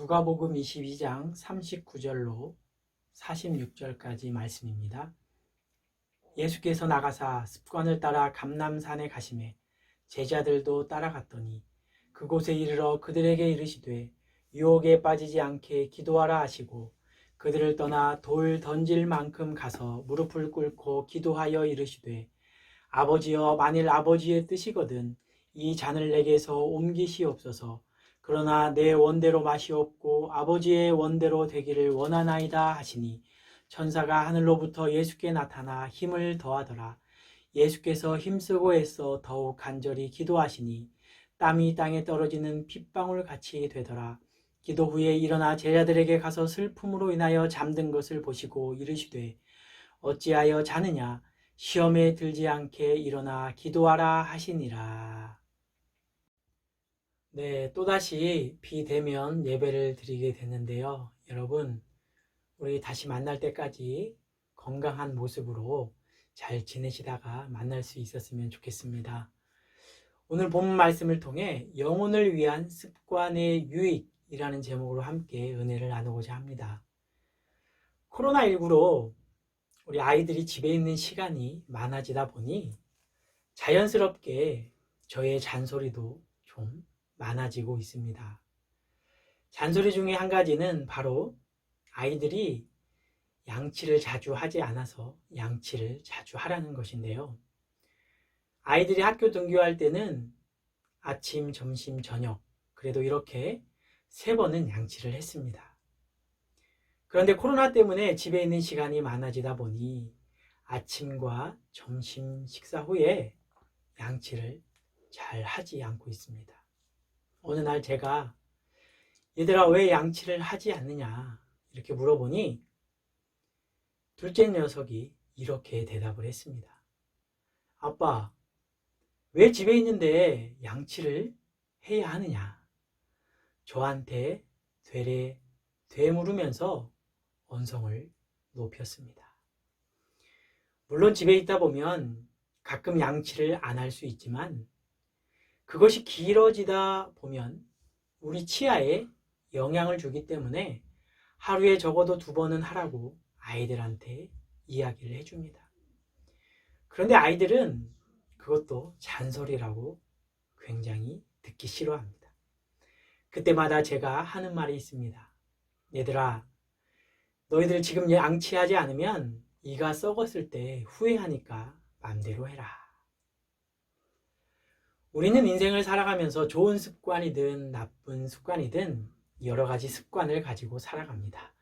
누가복음 22장 39절로 46절까지 말씀입니다. 예수께서 나가사 습관을 따라 감람산에 가시매 제자들도 따라갔더니 그곳에 이르러 그들에게 이르시되 유혹에 빠지지 않게 기도하라 하시고 그들을 떠나 돌 던질 만큼 가서 무릎을 꿇고 기도하여 이르시되 아버지여, 만일 아버지의 뜻이거든 이 잔을 내게서 옮기시옵소서. 그러나 내 원대로 마시옵고 아버지의 원대로 되기를 원하나이다 하시니 천사가 하늘로부터 예수께 나타나 힘을 더하더라. 예수께서 힘쓰고 애써 더욱 간절히 기도하시니 땀이 땅에 떨어지는 핏방울 같이 되더라. 기도 후에 일어나 제자들에게 가서 슬픔으로 인하여 잠든 것을 보시고 이르시되 어찌하여 자느냐? 시험에 들지 않게 일어나 기도하라 하시니라. 네, 또다시 비대면 예배를 드리게 됐는데요. 여러분, 우리 다시 만날 때까지 건강한 모습으로 잘 지내시다가 만날 수 있었으면 좋겠습니다. 오늘 본문 말씀을 통해 영혼을 위한 습관의 유익이라는 제목으로 함께 은혜를 나누고자 합니다. 코로나19로 우리 아이들이 집에 있는 시간이 많아지다 보니 자연스럽게 저의 잔소리도 좀 많아지고 있습니다. 잔소리 중에 한 가지는 바로 아이들이 양치를 자주 하지 않아서 양치를 자주 하라는 것인데요. 아이들이 학교 등교할 때는 아침, 점심, 저녁 그래도 이렇게 3번은 양치를 했습니다. 그런데 코로나 때문에 집에 있는 시간이 많아지다 보니 아침과 점심 식사 후에 양치를 잘 하지 않고 있습니다. 어느 날 제가 얘들아 왜 양치를 하지 않느냐 이렇게 물어보니 둘째 녀석이 이렇게 대답을 했습니다. 아빠, 왜 집에 있는데 양치를 해야 하느냐? 저한테 되물으면서 언성을 높였습니다. 물론 집에 있다 보면 가끔 양치를 안 할 수 있지만 그것이 길어지다 보면 우리 치아에 영향을 주기 때문에 하루에 적어도 2번은 하라고 아이들한테 이야기를 해줍니다. 그런데 아이들은 그것도 잔소리라고 굉장히 듣기 싫어합니다. 그때마다 제가 하는 말이 있습니다. 얘들아, 너희들 지금 양치하지 않으면 이가 썩었을 때 후회하니까 맘대로 해라. 우리는 인생을 살아가면서 좋은 습관이든 나쁜 습관이든 여러 가지 습관을 가지고 살아갑니다.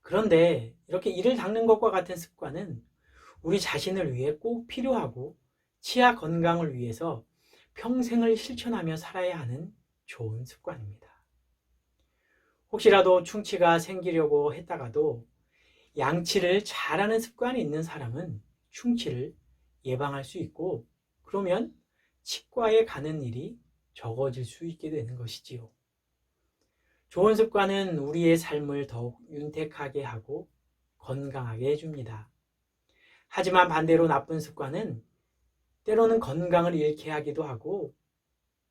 그런데 이렇게 이를 닦는 것과 같은 습관은 우리 자신을 위해 꼭 필요하고 치아 건강을 위해서 평생을 실천하며 살아야 하는 좋은 습관입니다. 혹시라도 충치가 생기려고 했다가도 양치를 잘하는 습관이 있는 사람은 충치를 예방할 수 있고 그러면 치과에 가는 일이 적어질 수 있게 되는 것이지요. 좋은 습관은 우리의 삶을 더욱 윤택하게 하고 건강하게 해줍니다. 하지만 반대로 나쁜 습관은 때로는 건강을 잃게 하기도 하고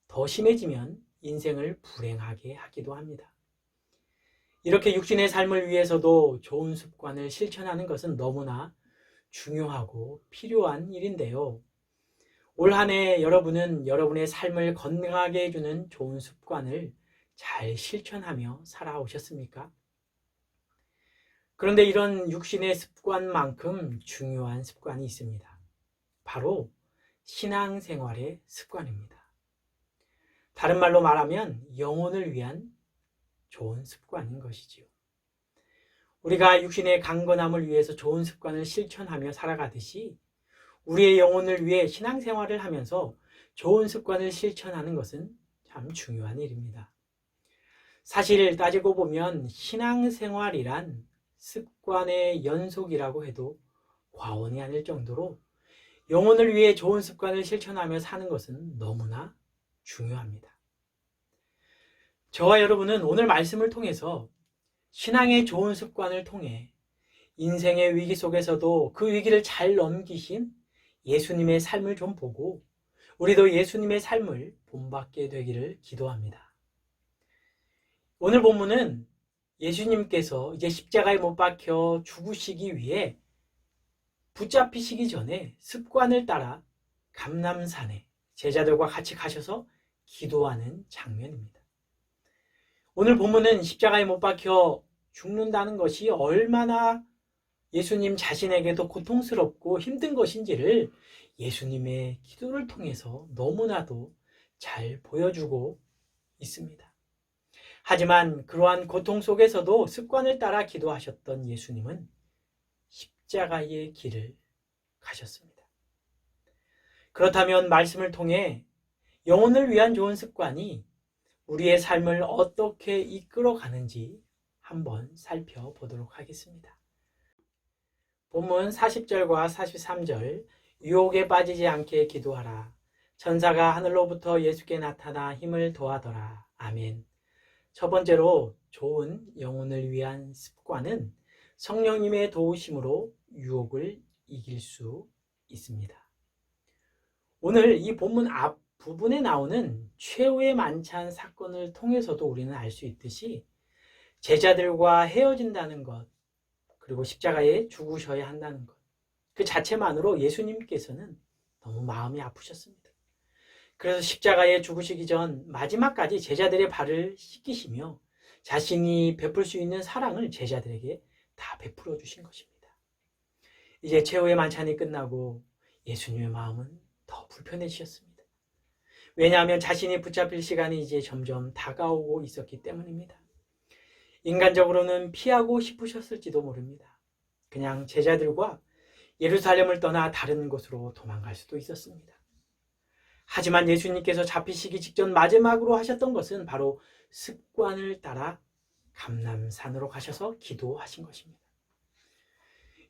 더 심해지면 인생을 불행하게 하기도 합니다. 이렇게 육신의 삶을 위해서도 좋은 습관을 실천하는 것은 너무나 중요하고 필요한 일인데요. 올 한 해 여러분은 여러분의 삶을 건강하게 해주는 좋은 습관을 잘 실천하며 살아오셨습니까? 그런데 이런 육신의 습관만큼 중요한 습관이 있습니다. 바로 신앙생활의 습관입니다. 다른 말로 말하면 영혼을 위한 좋은 습관인 것이지요. 우리가 육신의 강건함을 위해서 좋은 습관을 실천하며 살아가듯이 우리의 영혼을 위해 신앙생활을 하면서 좋은 습관을 실천하는 것은 참 중요한 일입니다. 사실 따지고 보면 신앙생활이란 습관의 연속이라고 해도 과언이 아닐 정도로 영혼을 위해 좋은 습관을 실천하며 사는 것은 너무나 중요합니다. 저와 여러분은 오늘 말씀을 통해서 신앙의 좋은 습관을 통해 인생의 위기 속에서도 그 위기를 잘 넘기신 예수님의 삶을 좀 보고 우리도 예수님의 삶을 본받게 되기를 기도합니다. 오늘 본문은 예수님께서 이제 십자가에 못 박혀 죽으시기 위해 붙잡히시기 전에 습관을 따라 감람산에 제자들과 같이 가셔서 기도하는 장면입니다. 오늘 본문은 십자가에 못 박혀 죽는다는 것이 얼마나 예수님 자신에게도 고통스럽고 힘든 것인지를 예수님의 기도를 통해서 너무나도 잘 보여주고 있습니다. 하지만 그러한 고통 속에서도 습관을 따라 기도하셨던 예수님은 십자가의 길을 가셨습니다. 그렇다면 말씀을 통해 영혼을 위한 좋은 습관이 우리의 삶을 어떻게 이끌어가는지 한번 살펴보도록 하겠습니다. 본문 40절과 43절, 유혹에 빠지지 않게 기도하라. 천사가 하늘로부터 예수께 나타나 힘을 더하더라. 아멘. 첫 번째로 좋은 영혼을 위한 습관은 성령님의 도우심으로 유혹을 이길 수 있습니다. 오늘 이 본문 앞부분에 나오는 최후의 만찬 사건을 통해서도 우리는 알 수 있듯이 제자들과 헤어진다는 것, 그리고 십자가에 죽으셔야 한다는 것, 그 자체만으로 예수님께서는 너무 마음이 아프셨습니다. 그래서 십자가에 죽으시기 전 마지막까지 제자들의 발을 씻기시며 자신이 베풀 수 있는 사랑을 제자들에게 다 베풀어 주신 것입니다. 이제 최후의 만찬이 끝나고 예수님의 마음은 더 불편해지셨습니다. 왜냐하면 자신이 붙잡힐 시간이 이제 점점 다가오고 있었기 때문입니다. 인간적으로는 피하고 싶으셨을지도 모릅니다. 그냥 제자들과 예루살렘을 떠나 다른 곳으로 도망갈 수도 있었습니다. 하지만 예수님께서 잡히시기 직전 마지막으로 하셨던 것은 바로 습관을 따라 감람산으로 가셔서 기도하신 것입니다.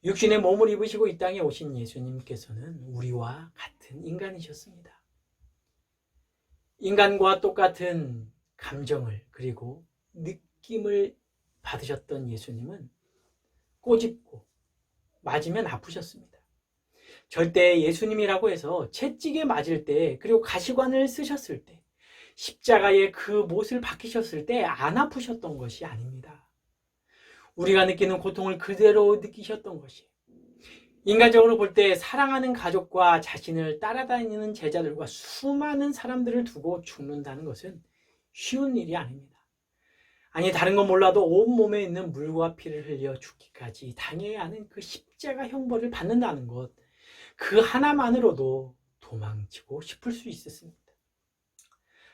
육신의 몸을 입으시고 이 땅에 오신 예수님께서는 우리와 같은 인간이셨습니다. 인간과 똑같은 감정을 그리고 느낌을 받으셨던 예수님은 꼬집고 맞으면 아프셨습니다. 절대 예수님이라고 해서 채찍에 맞을 때, 그리고 가시관을 쓰셨을 때, 십자가의 그 못을 박히셨을 때 안 아프셨던 것이 아닙니다. 우리가 느끼는 고통을 그대로 느끼셨던 것이, 인간적으로 볼 때 사랑하는 가족과 자신을 따라다니는 제자들과 수많은 사람들을 두고 죽는다는 것은 쉬운 일이 아닙니다. 아니, 다른 건 몰라도 온몸에 있는 물과 피를 흘려 죽기까지 당해야 하는 그 십자가 형벌을 받는다는 것, 그 하나만으로도 도망치고 싶을 수 있었습니다.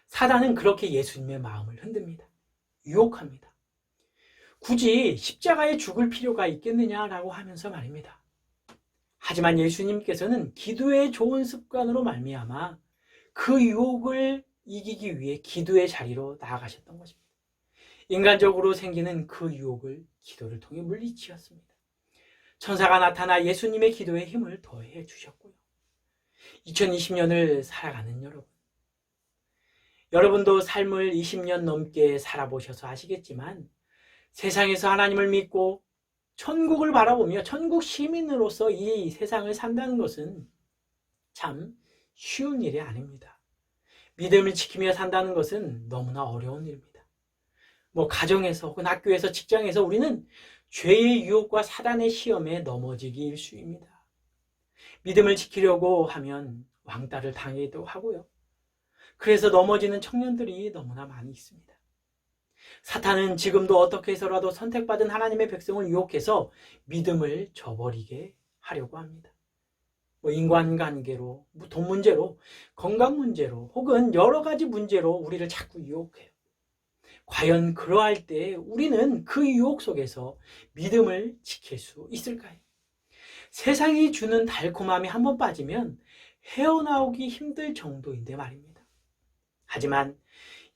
사단은 그렇게 예수님의 마음을 흔듭니다. 유혹합니다. 굳이 십자가에 죽을 필요가 있겠느냐라고 하면서 말입니다. 하지만 예수님께서는 기도의 좋은 습관으로 말미암아 그 유혹을 이기기 위해 기도의 자리로 나아가셨던 것입니다. 인간적으로 생기는 그 유혹을 기도를 통해 물리치셨습니다. 천사가 나타나 예수님의 기도에 힘을 더해 주셨고요. 2020년을 살아가는 여러분도 삶을 20년 넘게 살아보셔서 아시겠지만 세상에서 하나님을 믿고 천국을 바라보며 천국 시민으로서 이 세상을 산다는 것은 참 쉬운 일이 아닙니다. 믿음을 지키며 산다는 것은 너무나 어려운 일입니다. 가정에서 혹은 학교에서 직장에서 우리는 죄의 유혹과 사단의 시험에 넘어지기 일쑤입니다. 믿음을 지키려고 하면 왕따를 당하기도 하고요. 그래서 넘어지는 청년들이 너무나 많이 있습니다. 사탄은 지금도 어떻게 해서라도 선택받은 하나님의 백성을 유혹해서 믿음을 저버리게 하려고 합니다. 인간관계로, 돈 문제로, 건강 문제로, 혹은 여러 가지 문제로 우리를 자꾸 유혹해요. 과연 그러할 때 우리는 그 유혹 속에서 믿음을 지킬 수 있을까요? 세상이 주는 달콤함이 한번 빠지면 헤어나오기 힘들 정도인데 말입니다. 하지만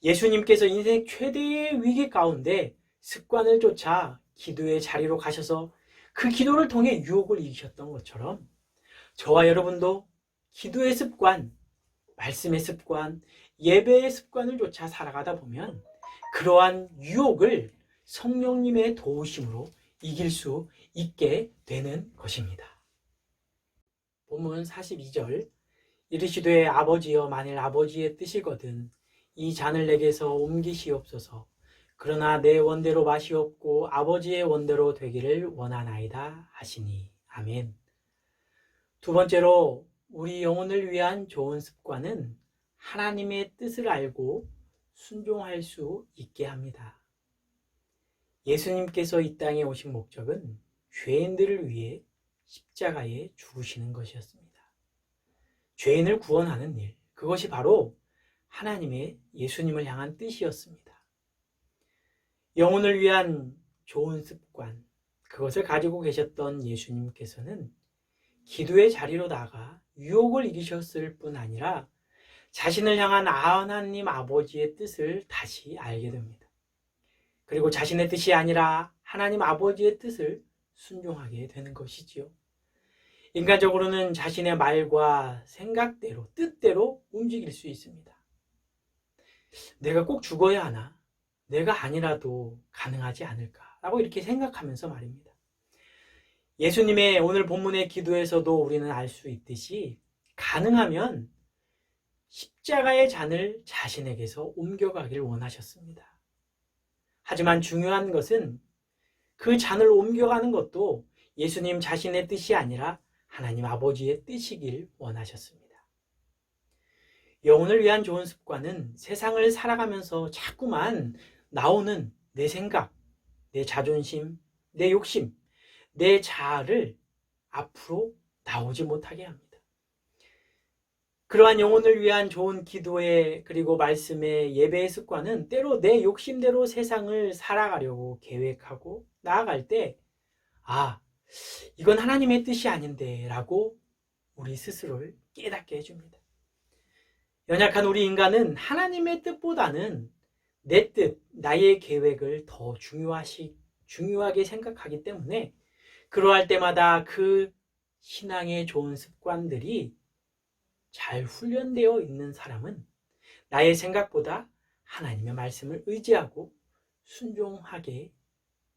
예수님께서 인생 최대의 위기 가운데 습관을 쫓아 기도의 자리로 가셔서 그 기도를 통해 유혹을 이기셨던 것처럼 저와 여러분도 기도의 습관, 말씀의 습관, 예배의 습관을 쫓아 살아가다 보면 그러한 유혹을 성령님의 도우심으로 이길 수 있게 되는 것입니다. 본문 42절, 이르시되 아버지여 만일 아버지의 뜻이거든 이 잔을 내게서 옮기시옵소서. 그러나 내 원대로 마시옵고 아버지의 원대로 되기를 원하나이다 하시니. 아멘. 두 번째로 우리 영혼을 위한 좋은 습관은 하나님의 뜻을 알고 순종할 수 있게 합니다. 예수님께서 이 땅에 오신 목적은 죄인들을 위해 십자가에 죽으시는 것이었습니다. 죄인을 구원하는 일, 그것이 바로 하나님의 예수님을 향한 뜻이었습니다. 영혼을 위한 좋은 습관, 그것을 가지고 계셨던 예수님께서는 기도의 자리로 나가 유혹을 이기셨을 뿐 아니라 자신을 향한 하나님 아버지의 뜻을 다시 알게 됩니다. 그리고 자신의 뜻이 아니라 하나님 아버지의 뜻을 순종하게 되는 것이지요. 인간적으로는 자신의 말과 생각대로, 뜻대로 움직일 수 있습니다. 내가 꼭 죽어야 하나? 내가 아니라도 가능하지 않을까라고 이렇게 생각하면서 말입니다. 예수님의 오늘 본문의 기도에서도 우리는 알 수 있듯이 가능하면 십자가의 잔을 자신에게서 옮겨가길 원하셨습니다. 하지만 중요한 것은 그 잔을 옮겨가는 것도 예수님 자신의 뜻이 아니라 하나님 아버지의 뜻이길 원하셨습니다. 영혼을 위한 좋은 습관은 세상을 살아가면서 자꾸만 나오는 내 생각, 내 자존심, 내 욕심, 내 자아를 앞으로 나오지 못하게 합니다. 그러한 영혼을 위한 좋은 기도의 그리고 말씀의 예배의 습관은 때로 내 욕심대로 세상을 살아가려고 계획하고 나아갈 때 이건 하나님의 뜻이 아닌데 라고 우리 스스로를 깨닫게 해줍니다. 연약한 우리 인간은 하나님의 뜻보다는 내 뜻, 나의 계획을 더 중요하게 생각하기 때문에 그러할 때마다 그 신앙의 좋은 습관들이 잘 훈련되어 있는 사람은 나의 생각보다 하나님의 말씀을 의지하고 순종하게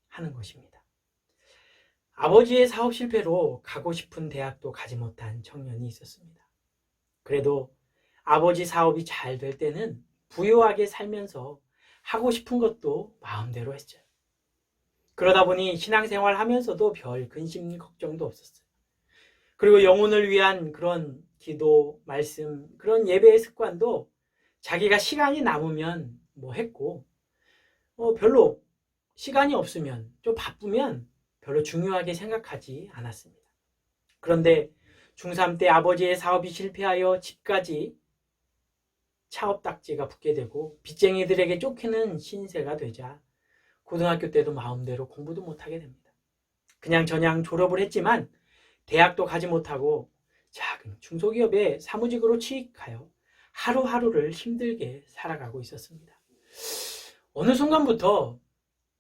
하는 것입니다. 아버지의 사업 실패로 가고 싶은 대학도 가지 못한 청년이 있었습니다. 그래도 아버지 사업이 잘 될 때는 부유하게 살면서 하고 싶은 것도 마음대로 했죠. 그러다 보니 신앙생활 하면서도 별 근심 걱정도 없었어요. 그리고 영혼을 위한 그런 기도, 말씀, 그런 예배의 습관도 자기가 시간이 남으면 했고 별로 시간이 없으면 좀 바쁘면 별로 중요하게 생각하지 않았습니다. 그런데 중3 때 아버지의 사업이 실패하여 집까지 차업딱지가 붙게 되고 빚쟁이들에게 쫓기는 신세가 되자 고등학교 때도 마음대로 공부도 못하게 됩니다. 그냥 저냥 졸업을 했지만 대학도 가지 못하고 작은 중소기업에 사무직으로 취직하여 하루하루를 힘들게 살아가고 있었습니다. 어느 순간부터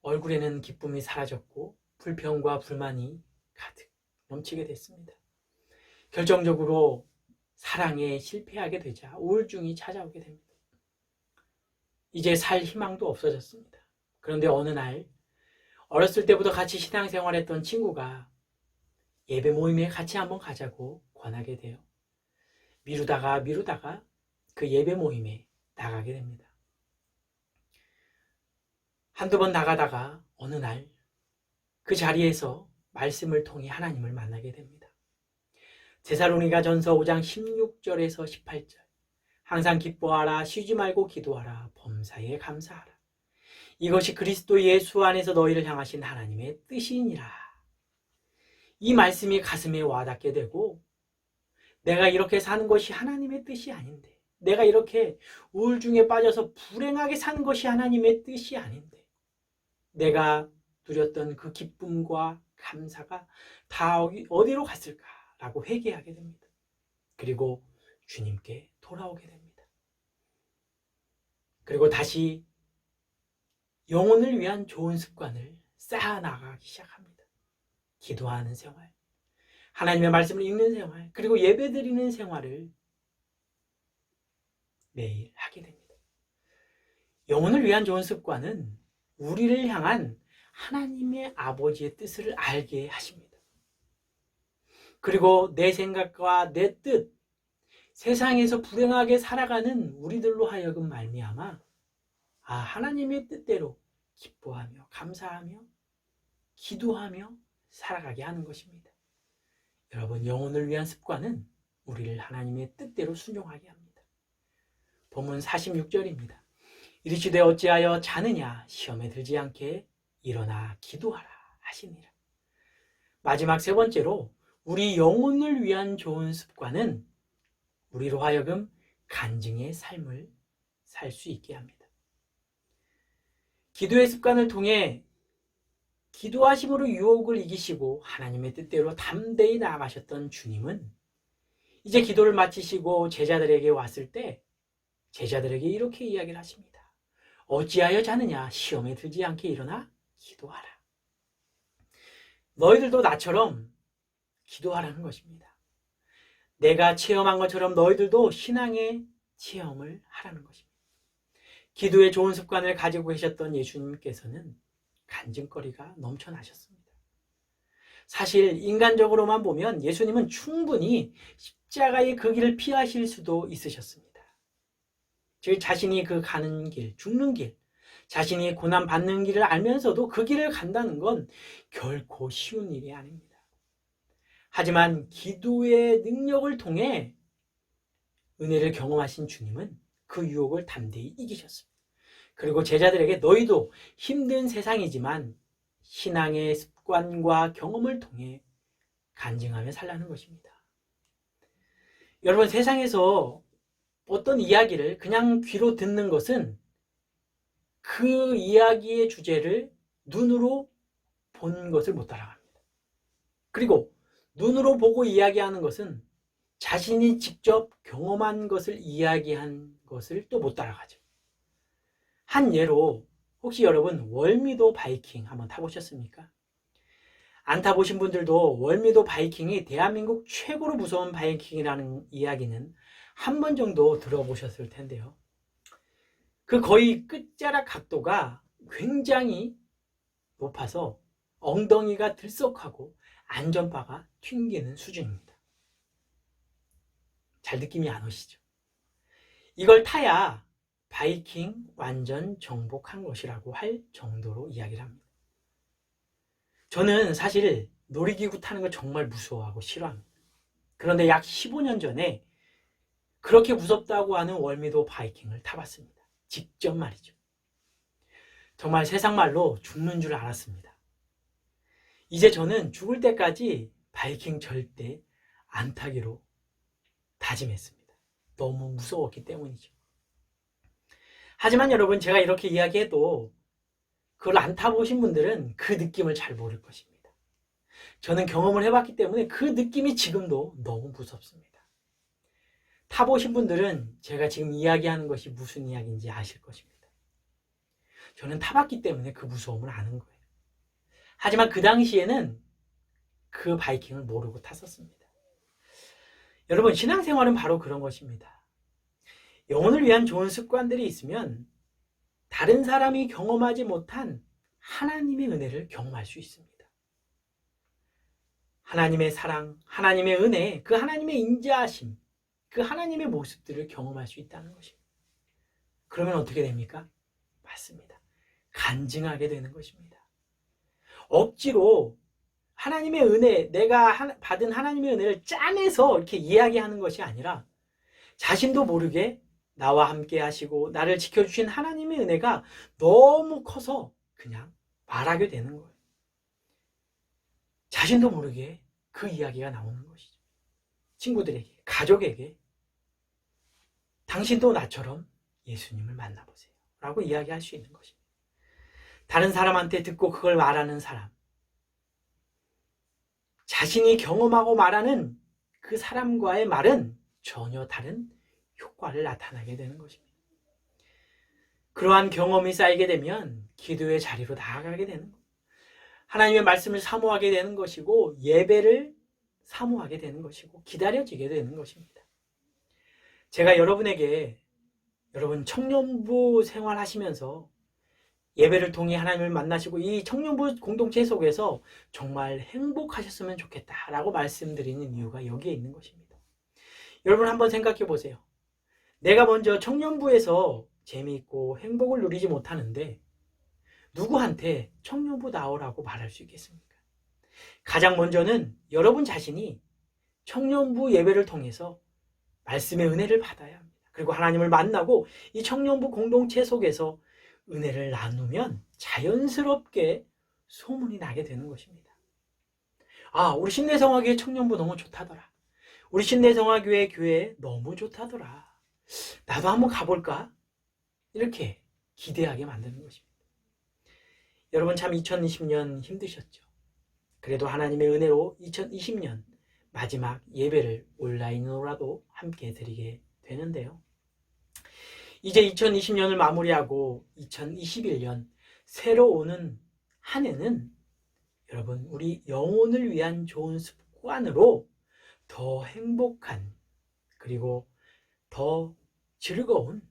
얼굴에는 기쁨이 사라졌고 불평과 불만이 가득 넘치게 됐습니다. 결정적으로 사랑에 실패하게 되자 우울증이 찾아오게 됩니다. 이제 살 희망도 없어졌습니다. 그런데 어느 날 어렸을 때부터 같이 신앙생활했던 친구가 예배 모임에 같이 한번 가자고 권하게 돼요. 미루다가 그 예배 모임에 나가게 됩니다. 한두 번 나가다가 어느 날 그 자리에서 말씀을 통해 하나님을 만나게 됩니다. 데살로니가전서 5장 16절에서 18절 항상 기뻐하라 쉬지 말고 기도하라 범사에 감사하라 이것이 그리스도 예수 안에서 너희를 향하신 하나님의 뜻이니라. 이 말씀이 가슴에 와닿게 되고 내가 이렇게 사는 것이 하나님의 뜻이 아닌데 내가 이렇게 우울증에 빠져서 불행하게 사는 것이 하나님의 뜻이 아닌데 내가 누렸던 그 기쁨과 감사가 다 어디로 갔을까라고 회개하게 됩니다. 그리고 주님께 돌아오게 됩니다. 그리고 다시 영혼을 위한 좋은 습관을 쌓아나가기 시작합니다. 기도하는 생활, 하나님의 말씀을 읽는 생활, 그리고 예배드리는 생활을 매일 하게 됩니다. 영혼을 위한 좋은 습관은 우리를 향한 하나님의 아버지의 뜻을 알게 하십니다. 그리고 내 생각과 내 뜻, 세상에서 불행하게 살아가는 우리들로 하여금 말미암아 하나님의 뜻대로 기뻐하며 감사하며 기도하며 살아가게 하는 것입니다. 여러분, 영혼을 위한 습관은 우리를 하나님의 뜻대로 순종하게 합니다. 본문 46절입니다. 이르시되 어찌하여 자느냐 시험에 들지 않게 일어나 기도하라 하시니라. 마지막 세 번째로 우리 영혼을 위한 좋은 습관은 우리로 하여금 간증의 삶을 살 수 있게 합니다. 기도의 습관을 통해 기도하심으로 유혹을 이기시고 하나님의 뜻대로 담대히 나아가셨던 주님은 이제 기도를 마치시고 제자들에게 왔을 때 제자들에게 이렇게 이야기를 하십니다. 어찌하여 자느냐 시험에 들지 않게 일어나 기도하라. 너희들도 나처럼 기도하라는 것입니다. 내가 체험한 것처럼 너희들도 신앙의 체험을 하라는 것입니다. 기도의 좋은 습관을 가지고 계셨던 예수님께서는 간증거리가 넘쳐나셨습니다. 사실 인간적으로만 보면 예수님은 충분히 십자가의 그 길을 피하실 수도 있으셨습니다. 즉 자신이 그 가는 길, 죽는 길, 자신이 고난받는 길을 알면서도 그 길을 간다는 건 결코 쉬운 일이 아닙니다. 하지만 기도의 능력을 통해 은혜를 경험하신 주님은 그 유혹을 담대히 이기셨습니다. 그리고 제자들에게 너희도 힘든 세상이지만 신앙의 습관과 경험을 통해 간증하며 살라는 것입니다. 여러분, 세상에서 어떤 이야기를 그냥 귀로 듣는 것은 그 이야기의 주제를 눈으로 본 것을 못 따라갑니다. 그리고 눈으로 보고 이야기하는 것은 자신이 직접 경험한 것을 이야기한 것을 또 못 따라가죠. 한 예로 혹시 여러분 월미도 바이킹 한번 타보셨습니까? 안 타보신 분들도 월미도 바이킹이 대한민국 최고로 무서운 바이킹이라는 이야기는 한 번 정도 들어보셨을 텐데요. 그 거의 끝자락 각도가 굉장히 높아서 엉덩이가 들썩하고 안전바가 튕기는 수준입니다. 잘 느낌이 안 오시죠? 이걸 타야 바이킹 완전 정복한 것이라고 할 정도로 이야기를 합니다. 저는 사실 놀이기구 타는 거 정말 무서워하고 싫어합니다. 그런데 약 15년 전에 그렇게 무섭다고 하는 월미도 바이킹을 타봤습니다. 직접 말이죠. 정말 세상 말로 죽는 줄 알았습니다. 이제 저는 죽을 때까지 바이킹 절대 안 타기로 다짐했습니다. 너무 무서웠기 때문이죠. 하지만 여러분, 제가 이렇게 이야기해도 그걸 안 타보신 분들은 그 느낌을 잘 모를 것입니다. 저는 경험을 해봤기 때문에 그 느낌이 지금도 너무 무섭습니다. 타보신 분들은 제가 지금 이야기하는 것이 무슨 이야기인지 아실 것입니다. 저는 타봤기 때문에 그 무서움을 아는 거예요. 하지만 그 당시에는 그 바이킹을 모르고 탔었습니다. 여러분, 신앙생활은 바로 그런 것입니다. 영혼을 위한 좋은 습관들이 있으면 다른 사람이 경험하지 못한 하나님의 은혜를 경험할 수 있습니다. 하나님의 사랑, 하나님의 은혜, 그 하나님의 인자하심, 그 하나님의 모습들을 경험할 수 있다는 것입니다. 그러면 어떻게 됩니까? 맞습니다. 간증하게 되는 것입니다. 억지로 하나님의 은혜, 내가 받은 하나님의 은혜를 짜내서 이렇게 이야기하는 것이 아니라 자신도 모르게 나와 함께 하시고 나를 지켜주신 하나님의 은혜가 너무 커서 그냥 말하게 되는 거예요. 자신도 모르게 그 이야기가 나오는 것이죠. 친구들에게, 가족에게 당신도 나처럼 예수님을 만나보세요 라고 이야기할 수 있는 것입니다. 다른 사람한테 듣고 그걸 말하는 사람, 자신이 경험하고 말하는 그 사람과의 말은 전혀 다른 효과를 나타나게 되는 것입니다. 그러한 경험이 쌓이게 되면 기도의 자리로 나아가게 되는 것, 하나님의 말씀을 사모하게 되는 것이고 예배를 사모하게 되는 것이고 기다려지게 되는 것입니다. 제가 여러분에게 여러분 청년부 생활하시면서 예배를 통해 하나님을 만나시고 이 청년부 공동체 속에서 정말 행복하셨으면 좋겠다라고 말씀드리는 이유가 여기에 있는 것입니다. 여러분 한번 생각해 보세요. 내가 먼저 청년부에서 재미있고 행복을 누리지 못하는데 누구한테 청년부 나오라고 말할 수 있겠습니까? 가장 먼저는 여러분 자신이 청년부 예배를 통해서 말씀의 은혜를 받아야 합니다. 그리고 하나님을 만나고 이 청년부 공동체 속에서 은혜를 나누면 자연스럽게 소문이 나게 되는 것입니다. 아, 우리 신내성화교회 청년부 너무 좋다더라. 우리 신내성화교회 교회 너무 좋다더라. 나도 한번 가볼까? 이렇게 기대하게 만드는 것입니다. 여러분 참 2020년 힘드셨죠? 그래도 하나님의 은혜로 2020년 마지막 예배를 온라인으로라도 함께 드리게 되는데요. 이제 2020년을 마무리하고 2021년 새로 오는 한 해는 여러분 우리 영혼을 위한 좋은 습관으로 더 행복한 그리고 더 즐거운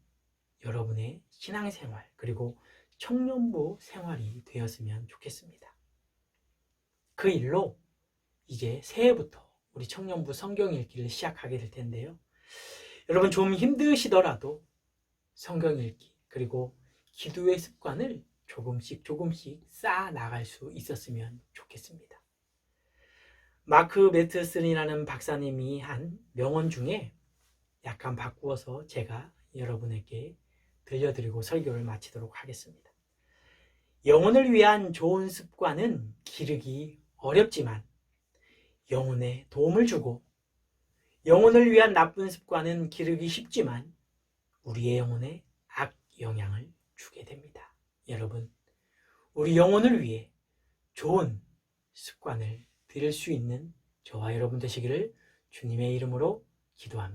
여러분의 신앙생활 그리고 청년부 생활이 되었으면 좋겠습니다. 그 일로 이제 새해부터 우리 청년부 성경 읽기를 시작하게 될 텐데요. 여러분 좀 힘드시더라도 성경 읽기 그리고 기도의 습관을 조금씩 쌓아 나갈 수 있었으면 좋겠습니다. 마크 매트슨이라는 박사님이 한 명언 중에 약간 바꾸어서 제가 여러분에게 들려드리고 설교를 마치도록 하겠습니다. 영혼을 위한 좋은 습관은 기르기 어렵지만 영혼에 도움을 주고 영혼을 위한 나쁜 습관은 기르기 쉽지만 우리의 영혼에 악영향을 주게 됩니다. 여러분, 우리 영혼을 위해 좋은 습관을 들일 수 있는 저와 여러분 되시기를 주님의 이름으로 기도합니다.